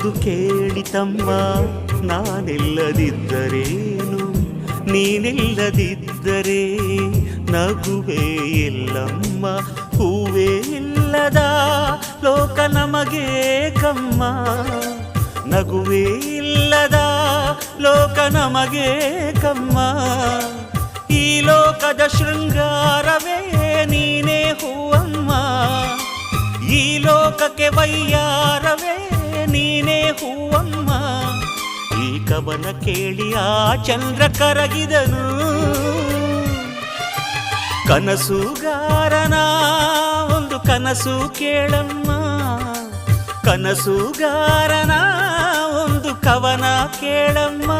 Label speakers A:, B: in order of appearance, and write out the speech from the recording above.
A: ಒಂದು ಕೇಳಿತಮ್ಮ, ನಾನಿಲ್ಲದಿದ್ದರೇನು, ನೀನಿಲ್ಲದಿದ್ದರೆ ನಗುವೇ ಇಲ್ಲಮ್ಮ. ಹೂವೇ ಇಲ್ಲದ ಲೋಕ ನಮಗೆ ಕಮ್ಮ, ನಗುವೇ ಇಲ್ಲದ ಲೋಕ ನಮಗೆ ಕಮ್ಮ. ಈ ಲೋಕದ ಶೃಂಗಾರವೇ ನೀನೇ ಹೂವಮ್ಮ, ಈ ಲೋಕಕ್ಕೆ ವೈಯಾರವೇ ನೀನೇ ಹೂವಮ್ಮ. ಈ ಕವನ ಕೇಳಿ ಆ ಚಂದ್ರ ಕರಗಿದನು, ಕನಸುಗಾರನ ಒಂದು ಕನಸು ಕೇಳಮ್ಮ, ಕನಸುಗಾರನ ಒಂದು ಕವನ ಕೇಳಮ್ಮ.